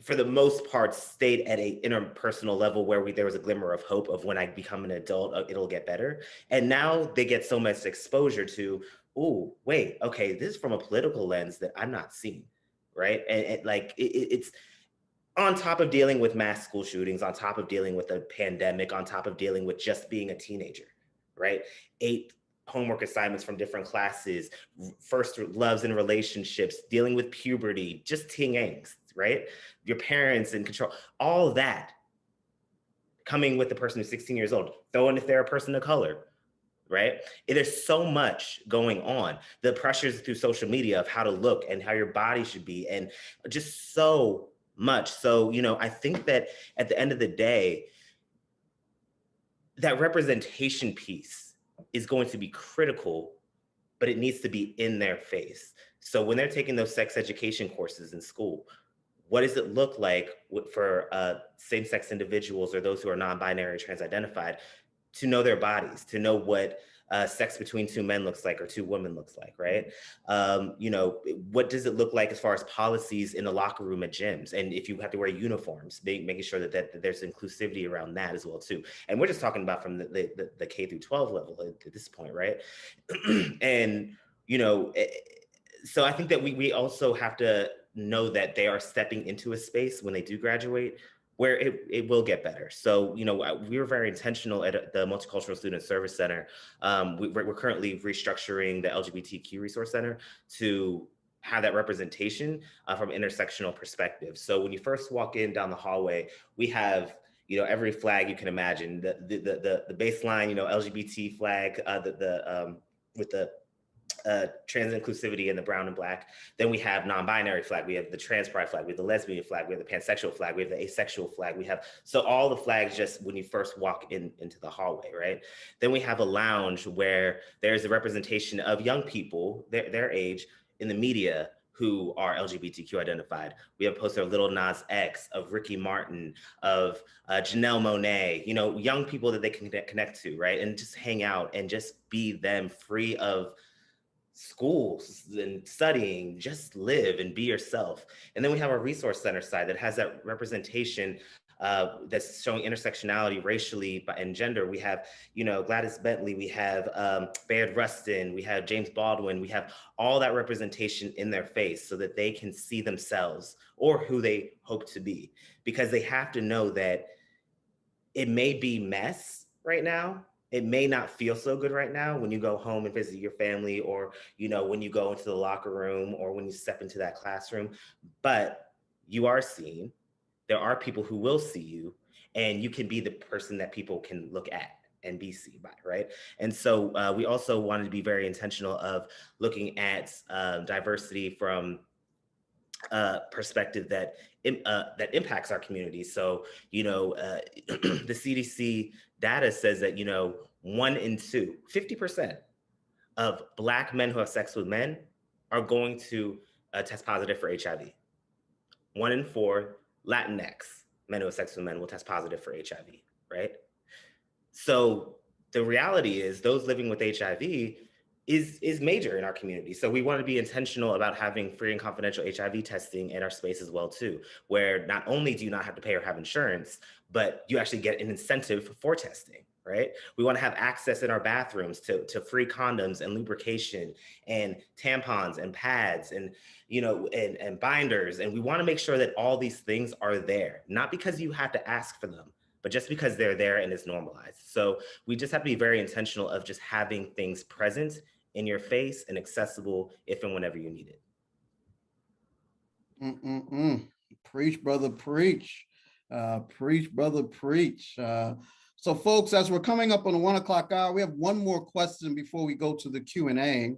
for the most part stayed at a interpersonal level where there was a glimmer of hope of when I become an adult, it'll get better. And now they get so much exposure to, oh, wait, okay, this is from a political lens that I'm not seeing, right? And it's on top of dealing with mass school shootings, on top of dealing with a pandemic, on top of dealing with just being a teenager, right? 8 homework assignments from different classes, first loves and relationships, dealing with puberty, just teen angst, right? Your parents in control, all that coming with the person who's 16 years old, throw in if they're a person of color, right? There's so much going on. The pressures through social media of how to look and how your body should be, and just so much. So, I think that at the end of the day, that representation piece is going to be critical, but it needs to be in their face. So when they're taking those sex education courses in school, what does it look like for same-sex individuals or those who are non-binary, trans-identified, to know their bodies, to know what sex between 2 men looks like or 2 women looks like, right? What does it look like as far as policies in the locker room at gyms? And if you have to wear uniforms, making sure that there's inclusivity around that as well too. And we're just talking about from the K through 12 level at this point, right? And, so I think that we also have to know that they are stepping into a space when they do graduate where it will get better. So, we were very intentional at the Multicultural Student Service Center. We're currently restructuring the LGBTQ Resource Center to have that representation from an intersectional perspective. So when you first walk in down the hallway, we have every flag you can imagine, the baseline, LGBT flag, with the trans inclusivity in the brown and black. Then we have non-binary flag. We have the trans pride flag. We have the lesbian flag. We have the pansexual flag. We have the asexual flag. So all the flags just when you first walk into the hallway, right? Then we have a lounge where there's a representation of young people, their age, in the media who are LGBTQ identified. We have a poster of Lil Nas X, of Ricky Martin, of Janelle Monáe, young people that they can connect to, right? And just hang out and just be them, free of schools and studying, just live and be yourself. And then we have a resource center side that has that representation that's showing intersectionality racially and gender. We have, Gladys Bentley, we have Bayard Rustin, we have James Baldwin, we have all that representation in their face so that they can see themselves or who they hope to be, because they have to know that it may be mess right now. It may not feel so good right now when you go home and visit your family, or, when you go into the locker room or when you step into that classroom, but you are seen. There are people who will see you, and you can be the person that people can look at and be seen by, right? And so we also wanted to be very intentional of looking at diversity from perspective that impacts our community. So, the CDC data says that, 1 in 2, 50% of Black men who have sex with men are going to test positive for HIV. 1 in 4 Latinx men who have sex with men will test positive for HIV, right? So the reality is those living with HIV is major in our community. So we want to be intentional about having free and confidential HIV testing in our space as well too, where not only do you not have to pay or have insurance, but you actually get an incentive for testing, right? We want to have access in our bathrooms to free condoms and lubrication and tampons and pads and, you know, and binders. And we want to make sure that all these things are there, not because you have to ask for them, but just because they're there and it's normalized. So we just have to be very intentional of just having things present in your face and accessible if and whenever you need it. Preach, brother, preach. Preach, brother, preach. So folks, as we're coming up on the 1 o'clock hour, we have one more question before we go to the Q&A.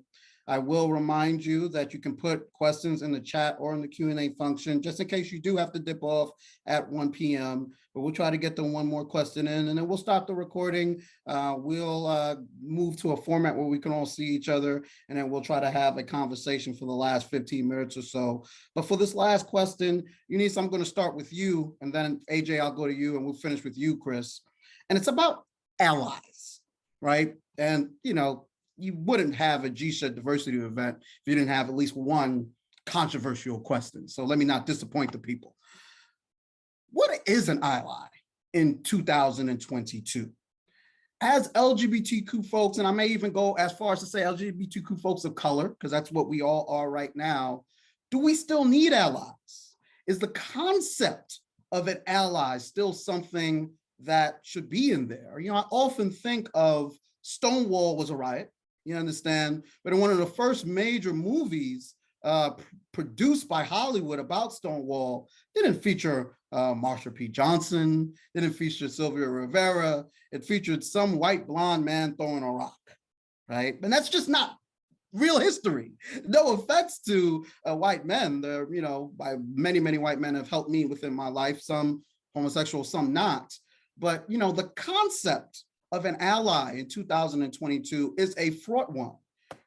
I will remind you that you can put questions in the chat or in the Q&A function, just in case you do have to dip off at 1 p.m. But we'll try to get the one more question in, and then we'll stop the recording. We'll move to a format where we can all see each other, and then we'll try to have a conversation for the last 15 minutes or so. But for this last question, Eunice, I'm going to start with you, and then AJ, I'll go to you, and we'll finish with you, Chris. And it's about allies, right? And, you know, you wouldn't have a gsehd diversity event if you didn't have at least one controversial question. So let me not disappoint the people. What is an ally in 2022? As LGBTQ folks, and I may even go as far as to say LGBTQ folks of color, because that's what we all are right now, do we still need allies? Is the concept of an ally still something that should be in there? You know, I often think of Stonewall was a riot, you understand? But in one of the first major movies produced by Hollywood about Stonewall, didn't feature Marsha P. Johnson, didn't feature Sylvia Rivera. It featured some white blonde man throwing a rock, right? And that's just not real history. No offense to white men. There, you know, by many white men have helped me within my life, some homosexual, some not. But, you know, the concept of an ally in 2022 is a fraught one,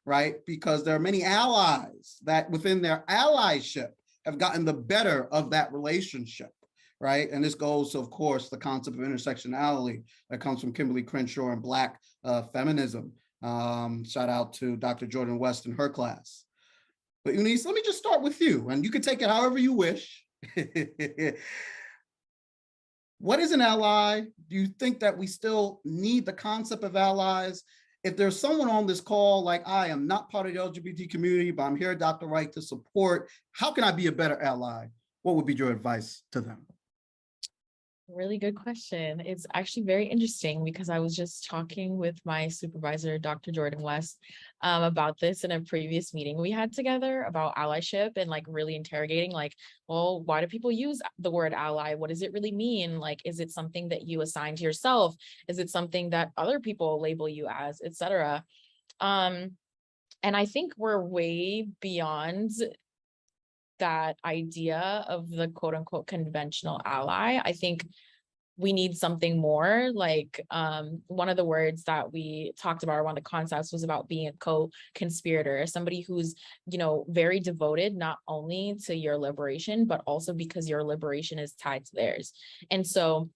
right? Because there are many allies that within their allyship have gotten the better of that relationship, right? And this goes to, of course, the concept of intersectionality that comes from Kimberly Crenshaw and Black feminism. Shout out to Dr. Jordan West and her class. But Eunice, let me just start with you, and you can take it however you wish. What is an ally? Do you think that we still need the concept of allies? If there's someone on this call, like I am not part of the LGBT community, but I'm here at Dr. Wright to support, how can I be a better ally? What would be your advice to them? Really good question. It's actually very interesting because I was just talking with my supervisor, Dr. Jordan West, about this in a previous meeting we had together about allyship and like really interrogating like, well, why do people use the word ally? What does it really mean? Like, is it something that you assign to yourself? Is it something that other people label you as, etc.? And I think we're way beyond that idea of the quote unquote conventional ally. I think we need something more. Like one of the words that we talked about, or one of the concepts was about being a co-conspirator, somebody who's, you know, very devoted, not only to your liberation, but also because your liberation is tied to theirs. And so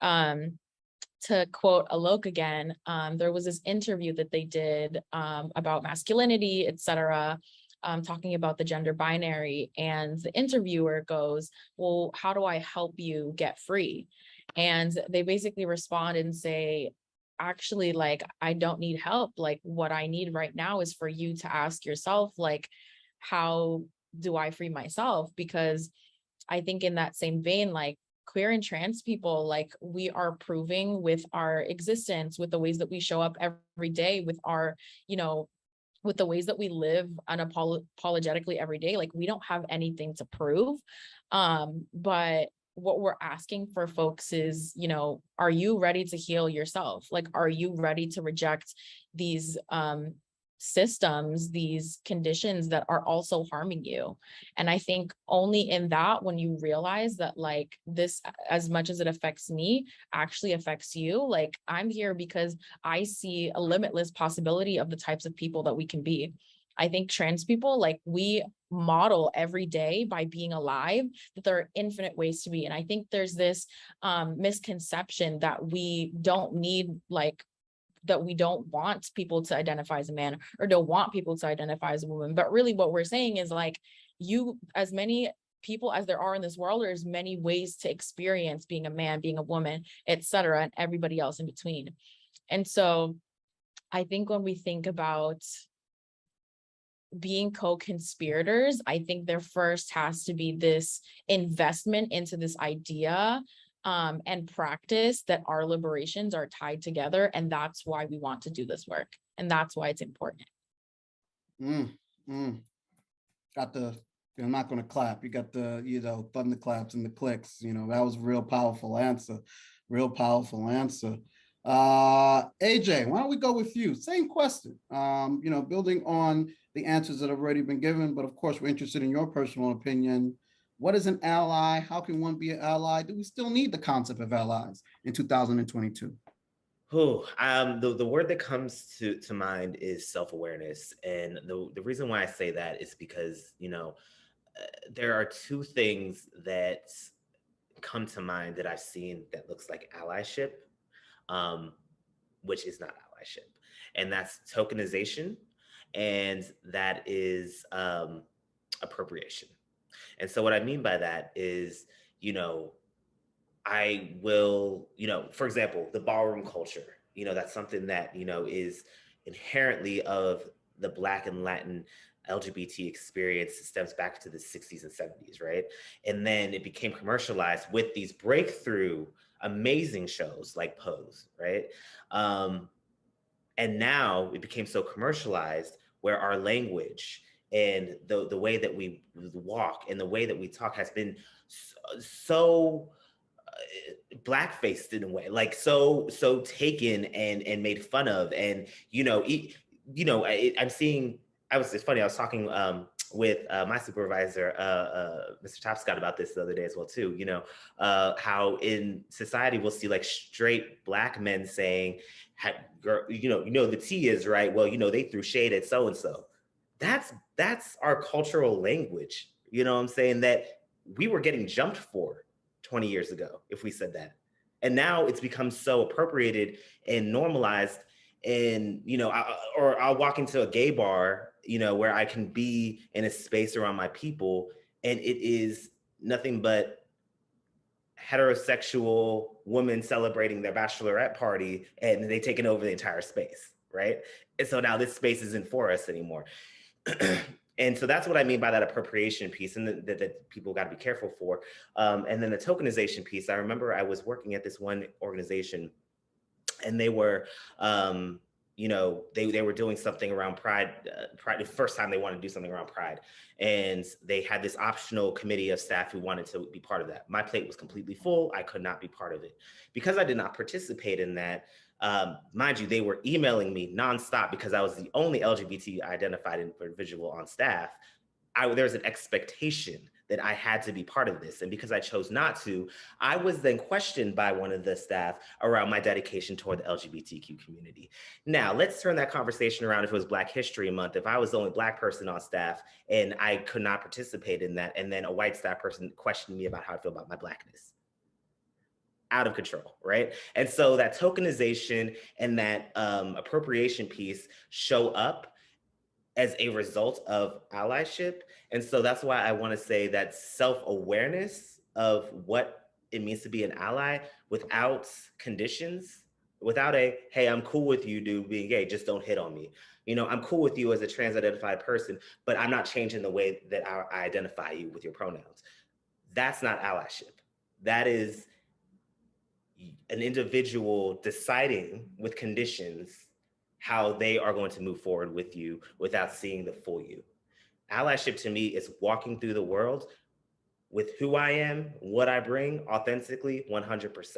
to quote Alok again, there was this interview that they did about masculinity, etc., talking about the gender binary, and the interviewer goes, well, how do I help you get free? And they basically respond and say, actually, like, I don't need help. Like, what I need right now is for you to ask yourself, like, how do I free myself? Because I think in that same vein, like, queer and trans people, like, we are proving with our existence, with the ways that we show up every day, with our, you know, with the ways that we live unapologetically every day, like, we don't have anything to prove. But what we're asking for folks is, you know, are you ready to heal yourself? Like, are you ready to reject these systems, these conditions that are also harming you? And I think only in that, when you realize that, like, this, as much as it affects me, actually affects you. Like, I'm here because I see a limitless possibility of the types of people that we can be. I think trans people, like, we model every day by being alive that there are infinite ways to be. And I think there's this misconception that we don't need, like, that we don't want people to identify as a man or don't want people to identify as a woman. But really what we're saying is, like, you, as many people as there are in this world, there's many ways to experience being a man, being a woman, etc., and everybody else in between. And so I think when we think about being co-conspirators, I think there first has to be this investment into this idea and practice that our liberations are tied together. And that's why we want to do this work. And that's why it's important. Got the, I'm not going to clap. You got the, thunderclaps and the clicks. That was a real powerful answer. Real powerful answer. AJ, why don't we go with you? Same question. Building on the answers that have already been given, but of course, we're interested in your personal opinion. What is an ally? How can one be an ally? Do we still need the concept of allies in 2022? The word that comes to mind is self-awareness. And the reason why I say that is because, there are two things that come to mind that I've seen that looks like allyship, which is not allyship. And that's tokenization, and that is appropriation. And so what I mean by that is, I will, for example, the ballroom culture, that's something that, is inherently of the Black and Latin LGBT experience. It stems back to the 60s and 70s, right? And then it became commercialized with these breakthrough, amazing shows like Pose, right? And now it became so commercialized where our language and the way that we walk and the way that we talk has been so blackfaced in a way, like so taken and made fun of. And I'm seeing, it's funny, I was talking with my supervisor, Mr. Topscott, about this the other day as well too. How in society we'll see like straight Black men saying, the tea is right, well, they threw shade at so and so. That's our cultural language, what I'm saying, that we were getting jumped for 20 years ago if we said that. And now it's become so appropriated and normalized. And, I'll walk into a gay bar, where I can be in a space around my people, and it is nothing but heterosexual women celebrating their bachelorette party, and they taking over the entire space, right? And so now this space isn't for us anymore. And so that's what I mean by that appropriation piece, and that people got to be careful for. And then the tokenization piece, I remember I was working at this one organization, and they were, they were doing something around Pride, the first time they wanted to do something around Pride. And they had this optional committee of staff who wanted to be part of that. My plate was completely full. I could not be part of it. Because I did not participate in that, mind you, they were emailing me nonstop because I was the only LGBT identified individual on staff. There was an expectation that I had to be part of this. And because I chose not to, I was then questioned by one of the staff around my dedication toward the LGBTQ community. Now, let's turn that conversation around if it was Black History Month, if I was the only Black person on staff and I could not participate in that, and then a white staff person questioned me about how I feel about my Blackness. Out of control, right? And so that tokenization and that appropriation piece show up as a result of allyship. And so that's why I want to say that self-awareness of what it means to be an ally without conditions, without a, hey, I'm cool with you, dude, being gay, just don't hit on me. I'm cool with you as a trans-identified person, but I'm not changing the way that I identify you with your pronouns. That's not allyship. That is an individual deciding with conditions how they are going to move forward with you without seeing the full you. Allyship to me is walking through the world with who I am, what I bring authentically, 100%.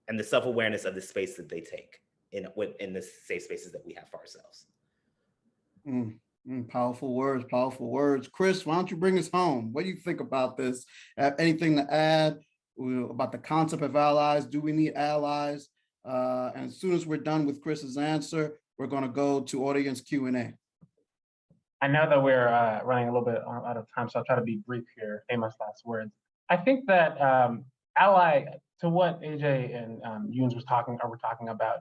And the self-awareness of the space that they take in the safe spaces that we have for ourselves. Powerful words, powerful words. Chris, why don't you bring us home? What do you think about this? Anything to add about the concept of allies? Do we need allies? And as soon as we're done with Chris's answer, we're going to go to audience Q&A. I know that we're running a little bit out of time, so I'll try to be brief here, famous last words. I think that ally, to what AJ and Eunz were talking about,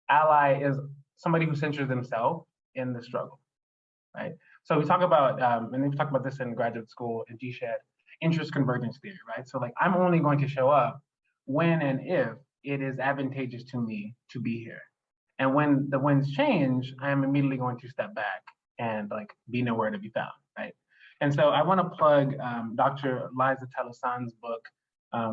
ally is somebody who centers themselves in the struggle, right? So we talk about, and we've talked about this in graduate school in gsehd, interest convergence theory, right? So like, I'm only going to show up when and if it is advantageous to me to be here. And when the winds change, I am immediately going to step back and like be nowhere to be found, right? And so I want to plug Dr. Liza Telesan's book,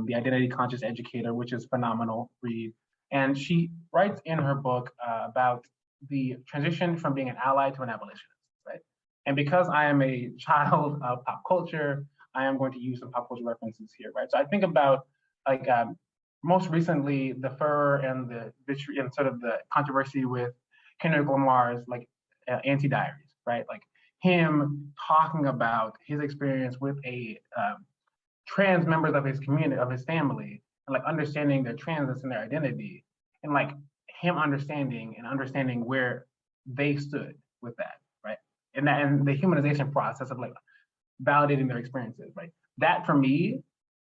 The Identity Conscious Educator, which is phenomenal read. And she writes in her book about the transition from being an ally to an abolitionist, right? And because I am a child of pop culture, I am going to use some pop culture references here, right? So I think about like most recently the furor and the and sort of the controversy with Kendrick Lamar's like Anti-Diaries, right? Like him talking about his experience with a trans members of his community, of his family, and like understanding their transness and their identity, and like him understanding where they stood with that, right? And that, and the humanization process of like validating their experiences, right? That for me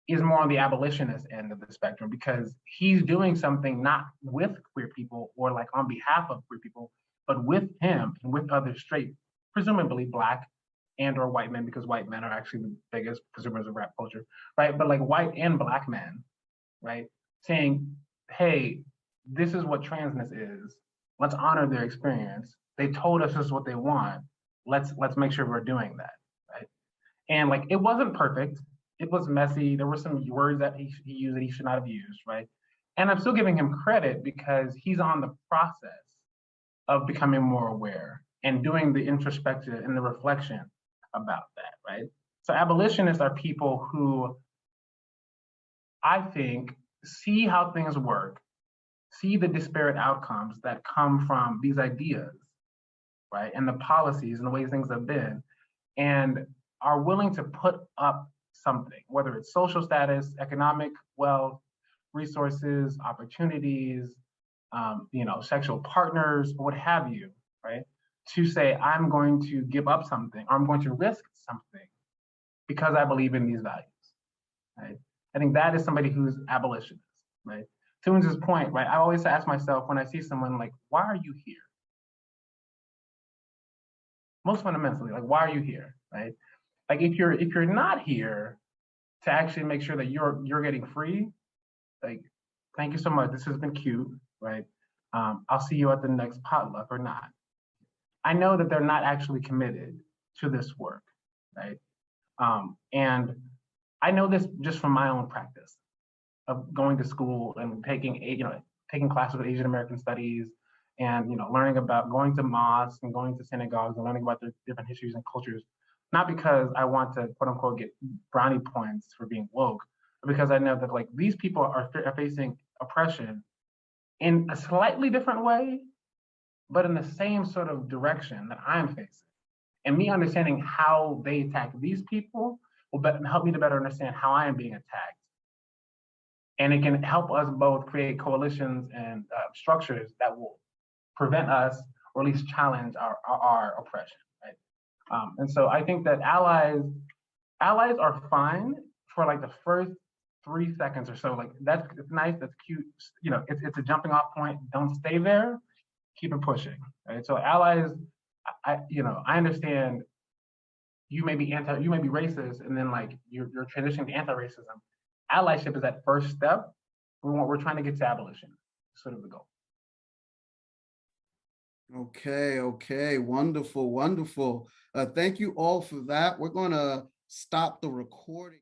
is more on the abolitionist end of the spectrum, because he's doing something not with queer people or like on behalf of queer people, but with him and with other straight, presumably Black and or white men, because white men are actually the biggest consumers of rap culture, right? But like white and Black men, right? Saying, hey, this is what transness is. Let's honor their experience. They told us this is what they want. Let's make sure we're doing that, right? And like, it wasn't perfect. It was messy. There were some words that he used that he should not have used, right? And I'm still giving him credit because he's on the process of becoming more aware and doing the introspection and the reflection about that, right? So abolitionists are people who I think see how things work, see the disparate outcomes that come from these ideas, right? And the policies and the ways things have been, and are willing to put up something, whether it's social status, economic wealth, resources, opportunities, sexual partners, what have you, right? To say, I'm going to give up something, or I'm going to risk something because I believe in these values, right? I think that is somebody who's abolitionist, right? To Eunz's point, right? I always ask myself when I see someone like, why are you here? Most fundamentally, like, why are you here, right? Like if you're not here to actually make sure that you're getting free, like, thank you so much. This has been cute, right? I'll see you at the next potluck or not. I know that they're not actually committed to this work, right? And I know this just from my own practice of going to school and taking classes with Asian American studies, and learning about going to mosques and going to synagogues and learning about their different histories and cultures. Not because I want to quote unquote get brownie points for being woke, but because I know that like these people are facing oppression in a slightly different way, but in the same sort of direction that I'm facing. And me understanding how they attack these people will help me to better understand how I am being attacked. And it can help us both create coalitions and structures that will prevent us, or at least challenge our oppression, right? And so I think that allies are fine for like the first 3 seconds or so. Like it's nice, that's cute. It's a jumping off point. Don't stay there. Keep it pushing, right? So allies, I understand you may be racist, and then like you're transitioning to anti-racism. Allyship is that first step. We're trying to get to abolition, sort of the goal. Okay, wonderful. Thank you all for that. We're going to stop the recording.